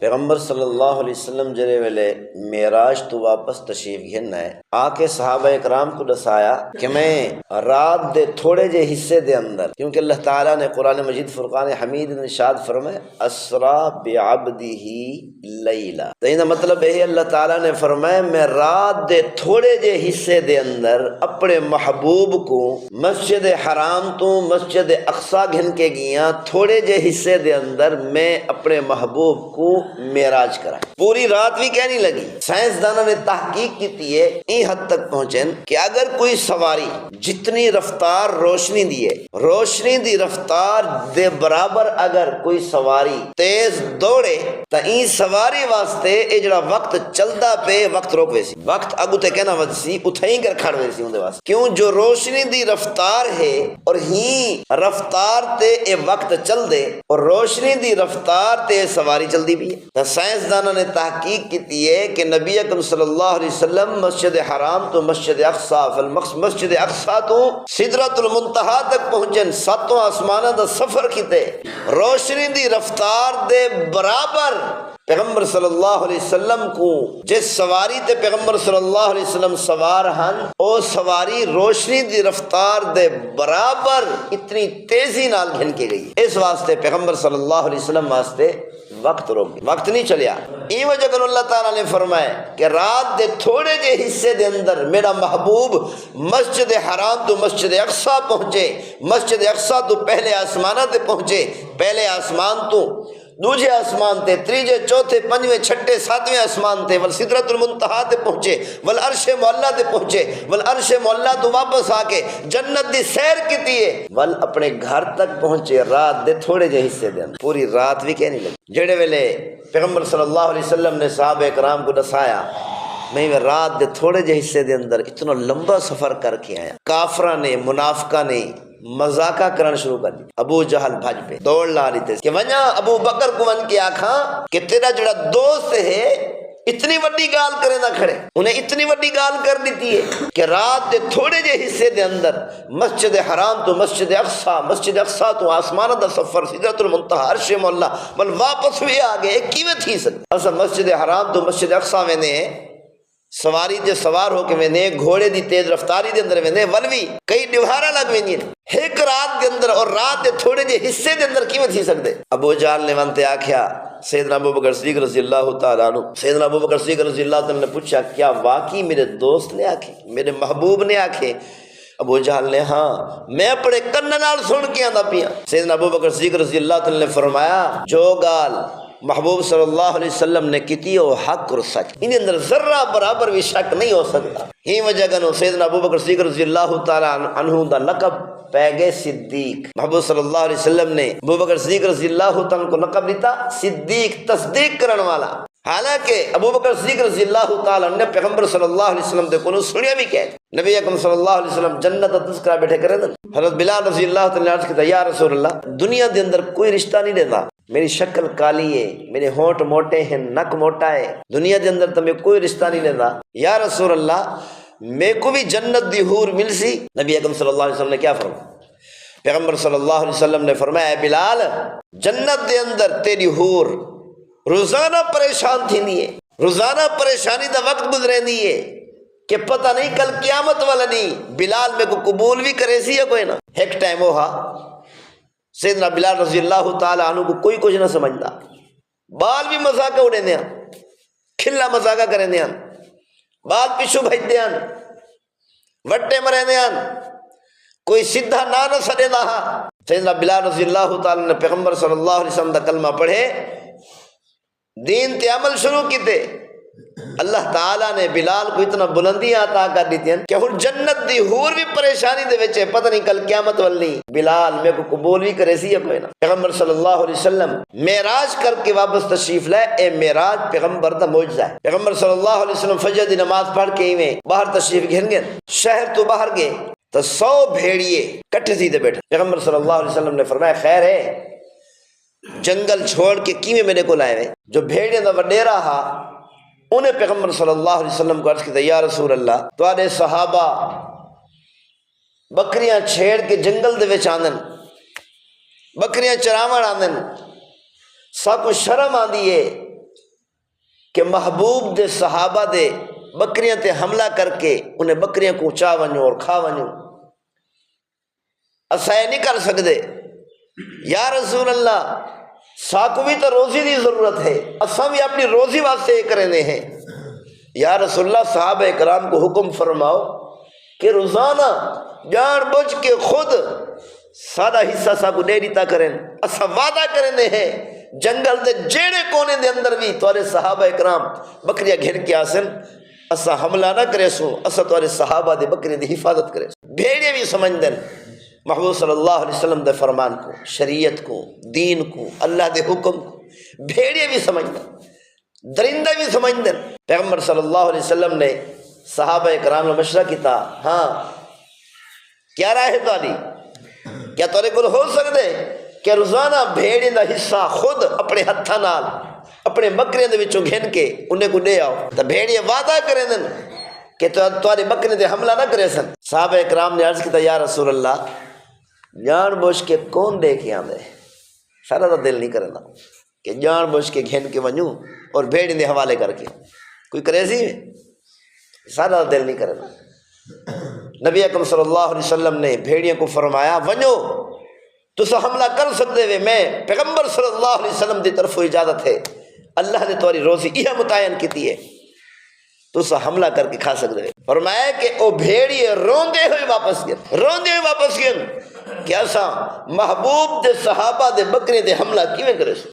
پیغمبر صلی اللہ علیہ وسلم جڑے ویلے معراج تو واپس تشریف گھن ہے آ کے صحابہ اکرام کو دسایا کہ میں رات دے تھوڑے جے حصے دے اندر، کیونکہ اللہ تعالیٰ نے قرآن مجید فرقان حمید میں ارشاد فرمائے اسرا بعبدہ لیلا، تو یہ مطلب ہے اللہ تعالیٰ نے فرمایا میں رات دے تھوڑے جے حصے دے اندر اپنے محبوب کو مسجد حرام تو مسجد اقصی گھن کے گیا، تھوڑے جے حصے دے اندر میں اپنے محبوب کو معراج کرا، پوری رات بھی کہنی لگی۔ سائنسدانوں نے تحقیق کی ہے این حد تک پہنچن کہ اگر کوئی سواری جتنی رفتار روشنی دیے، روشنی دی رفتار دے برابر اگر کوئی سواری تیز دوڑے تو این سواری واسطے اے جڑا وقت چلدا پے وقت روک ویسی، وقت اگو تے کہنا ودسی اتھائی کر کھڑ ویسی ہوندے واسطے، کیوں جو روشنی دی رفتار ہے اور ہی رفتار تے اے وقت چل دے اور روشنی دی رفتار تے سواری چل دی بھی ہے۔ تو سائنسدانوں نے تحقیق کی ہے کہ نبی اکرم صلی اللہ علیہ وسلم مسجد حرام تو مسجد اقصی، مسجد اقصی تو سدرۃ المنتہا تک پہنچن، ساتوں آسمانہ دا سفر کیتے، روشنی دی رفتار دے برابر پیغمبر صلی اللہ علیہ وسلم کو جس سواری تے پیغمبر صلی اللہ علیہ وسلم سوار ہن او سواری روشنی دی رفتار دے برابر اتنی تیزی نال گھن کے گئی، اس واسطے پیغمبر صلی اللہ علیہ وسلم واسطے وقت روک گیا، وقت نہیں چلیا۔ این وجہ کہ اللہ تعالیٰ نے فرمایا کہ رات دے تھوڑے جے حصے دے اندر میرا محبوب مسجد حرام تو مسجد اقصی پہنچے، مسجد اقصی تو پہلے آسمانہ تے پہنچے، پہلے آسمان تو دوجے آسمان تے، تریجے چوتھے پنجویں چھٹے ساتویں آسمان تے، ول سدرۃ المنتہا تے پہنچے، ول عرش معلیٰ تے پہنچے، ول عرش معلیٰ تو واپس آ کے جنت دی سیر کیتی ہے، ول اپنے گھر تک پہنچے رات دے تھوڑے جے حصے دے اندر، پوری رات بھی کہنے لگی۔ جڑے ویلے پیغمبر صلی اللہ علیہ وسلم نے صحابہ کرام کو دسایا میں رات دے تھوڑے جے حصے دے اندر اتنا لمبا سفر کر کے آیا، کافرہ نے منافقہ نے مذاقہ کرنا شروع کر دی، ابو جہل بھج پہ دوڑ لا رہی تھے کہ وجہ ابو بکر کو من کے آکھاں کہ تیرا جڑا دوست ہے اتنی وڈی گال کرے نہ کھڑے، انہیں اتنی وڈی گال کر دیتی ہے کہ رات دے تھوڑے جے حصے دے اندر مسجد حرام تو مسجد اقصی، مسجد اقصی تو آسمانہ دا سفر، سدرۃ المنتہا، عرش معلیٰ، بل واپس بھی آگے کیویں تھی سکتی؟ اصل مسجد حرام تو مسجد اقصی ویندے سواری جے سوار ہو کے ویندے، گھوڑے دی تیز رفتاری دے اندر ویندے، ولوی کئی ڈیوہارا لگ ویندی ایک رات کے اندر، اور رات دے تھوڑے جے حصے دے اندر کیویں تھی سکتے؟ ابو جہل نے وانتے آکھیا سیدنا ابو بکر صدیق رضی اللہ تعالیٰ عنہ، سیدنا ابو بکر صدیق رضی اللہ تعالیٰ نے پوچھا کیا واقعی میرے دوست نے آکھے، میرے محبوب نے آکھے؟ ابو جہل نے ہاں میں اپنے کن نال سن کے آندا پیا۔ سیدنا ابو بکر صدیق رضی اللہ تعالیٰ نے فرمایا جو گال محبوب صلی اللہ علیہ وسلم نے کیتی وہ حق اور سچ، ان اندر ذرہ برابر بھی شک نہیں ہو سکتا۔ ہی وجہ کنو سیدنا ابو بکر صدیق رضی اللہ تعالیٰ عنہ دا لقب پہ گئے صدیق، محبوب صلی اللہ علیہ وسلم نے ابو بکر صدیق رضی اللہ تعالیٰ کو لقب دیتا صدیق، تصدیق کرن والا، حالانکہ ابو بکر صدیق رضی اللہ تعالیٰ نے پیغمبر صلی اللہ علیہ وسلم دے کو سنیا بھی کہ نبی اکرم صلی اللہ علیہ وسلم جنت کا تذکرہ بیٹھے کرے دن، حضرت بلال رضی اللہ تعالیٰ عرض کہتا یا رسول اللہ دنیا دے اندر کوئی رشتہ نہیں دیتا، میری شکل کالی ہے، میرے ہونٹ موٹے ہیں، نک موٹا ہے، دنیا دے اندر تمہیں کوئی رشتہ نہیں دیتا، یا رسول اللہ میں کو بھی جنت دی حور مل سی؟ نبی اکرم صلی اللہ علیہ وسلم نے کیا فرمایا؟ پیغمبر صلی اللہ علیہ وسلم نے فرمایا اے بلال جنت دے اندر تیری حور روزانہ پریشان تھی نہیں ہے، روزانہ پریشانی دا وقت گزرے نہیں ہے کہ پتہ نہیں کل قیامت والا نہیں بلال میں کو قبول بھی کرے سی یا کوئی نہ۔ ایک ٹائم وہ ہا سیدنا بلال رضی اللہ تعالیٰ عنہ کو کوئی کچھ نہ سمجھتا، بال بھی مذاقہ اڑے دیا، کھلا مذاقہ کریں دیا، بال پیچھو بھیج دیا، وٹے مرے دیا، کوئی سدھا نہ سڑے نہ۔ سیدنا بلال رضی اللہ تعالیٰ نے پیغمبر صلی اللہ علیہ وسلم دا کلمہ پڑھے، دین تے عمل شروع کیتے، اللہ تعالیٰ نے بلال کو اتنا بلندیاں عطا کر دیتی ہیں کہ ہن جنت دی حور بھی پریشانی دے وچ ہے، پتہ نہیں کل قیامت والی بلال میں کو قبول بھی کرے سی یا کوئی نہ۔ پیغمبر صلی اللہ علیہ وسلم معراج کر کے واپس تشریف لائے، اے معراج پیغمبر دا معجزہ ہے۔ پیغمبر صلی اللہ علیہ وسلم فجر دی نماز پڑھ کے ایویں باہر تشریف گھن گئے، شہر تو باہر گئے تو 100 بھیڑیے کٹھے سیدھے بیٹھے۔ پیغمبر صلی اللہ علیہ وسلم نے فرمایا خیر ہے جنگل چھوڑ کے کیویں میرے کو لائے ہوئے؟ جو بھیڑیاں دا وڈیرا ہا انہیں پیغمبر صلی اللہ علیہ وسلم کو عرض کیا یا رسول اللہ تواڈے صحابہ بکریاں چھیڑ کے جنگل دے وچ آندن، بکریاں چراون آندن، سب کو شرم آندی ہے کہ محبوب دے صحابہ دے بکریاں تے حملہ کر کے انہیں بکریاں کو چا ونجو اور کھا ونجو، اسا یہ نہیں کر سکتے۔ یا رسول اللہ ساکو بھی تو روزی دی ضرورت ہے، اسا بھی اپنی روزی واسطے یہ کرنے ہیں۔ یا رسول اللہ صحابہ کرام کو حکم فرماؤ کہ روزانہ جان بوجھ کے خود سادہ حصہ ساکو دے دیتا کریں، اسا وعدہ کرنے ہیں جنگل دے جیڑے کونے دے اندر بھی تورے صحابہ کرام بکریاں گھن کے آسن، اسا حملہ نہ کرے سو، اسا تورے صحابہ دے بکری دی حفاظت کرے سو۔ بھیڑیے بھی سمجھ دیں محبوب صلی اللہ علیہ وسلم دے فرمان کو، شریعت کو، دین کو، اللہ دے حکم کو، بھیڑیے بھی سمجھ دیں، درندہ بھی سمجھ دیں۔ پیغمبر صلی اللہ علیہ وسلم نے صحابہ کرام نے مشورہ کیتا، ہاں کیا رائے ہے تاری، کیا تورے کو ہو سکتے کہ روزانہ بھیڑی دا حصہ خود اپنے ہتھاں نال اپنے بکریاں دے وچوں گھن کے انہیں کو دے آؤ، تو بھیڑیے وعدہ کریں دن کہ تمہاری بکری دے حملہ نہ کرے سن۔ صحابہ کرام نے عرض کیتا یا رسول اللہ جان بوجھ کے کون دے کے آندے، سارا دا دل نہیں کرنا کہ جان بوجھ کے گھن کے ونجوں اور بھیڑی دے حوالے کر کے کوئی کریزی ہے، سارا دا دل نہیں کرنا۔ نبی اکرم صلی اللہ علیہ وسلم نے بھیڑیوں کو فرمایا ونجو تسا حملہ کر سکتے ہوئے، میں پیغمبر صلی اللہ علیہ وسلم دی طرف اجازت ہے، اللہ نے تمہاری روزی یہ متعین کی ہے، تسا حملہ کر کے کھا سکتے ہوئے۔ فرمایا کہ او بھیڑیے روندے ہوئے واپس گئے کہ ایسا محبوب دے صحابہ دے بکرے دے حملہ کیویں کرے سو۔